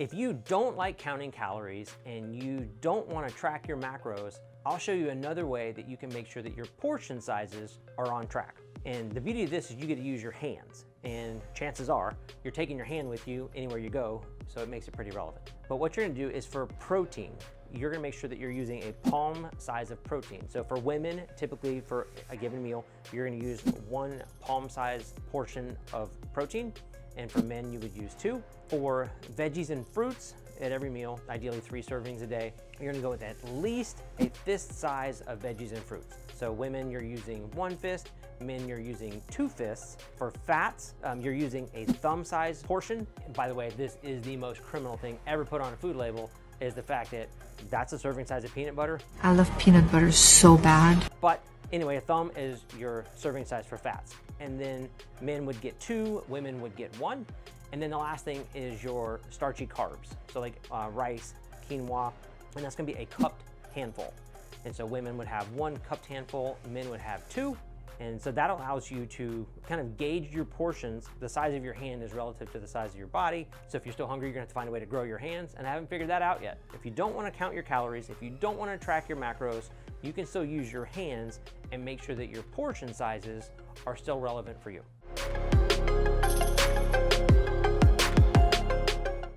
If you don't like counting calories and you don't want to track your macros, I'll show you another way that you can make sure that your portion sizes are on track. And the beauty of this is you get to use your hands, and chances are you're taking your hand with you anywhere you go, so it makes it pretty relevant. But what you're gonna do is for protein, you're gonna make sure that you're using a palm size of protein. So for women, typically for a given meal, you're gonna use 1 palm size portion of protein, and for men, you would use 2. For veggies and fruits, at every meal, ideally 3 servings a day, you're gonna go with at least a fist size of veggies and fruits. So women, you're using 1 fist, men, you're using 2 fists. For fats, you're using a thumb size portion. And by the way, this is the most criminal thing ever put on a food label, is the fact that that's a serving size of peanut butter. I love peanut butter so bad. But anyway, a thumb is your serving size for fats. And then men would get 2, women would get 1. And then the last thing is your starchy carbs. So like rice, quinoa, and that's gonna be a cupped handful. And so women would have 1 cupped handful, men would have 2. And so that allows you to kind of gauge your portions. The size of your hand is relative to the size of your body. So if you're still hungry, you're gonna have to find a way to grow your hands, and I haven't figured that out yet. If you don't wanna count your calories, if you don't wanna track your macros, you can still use your hands and make sure that your portion sizes are still relevant for you.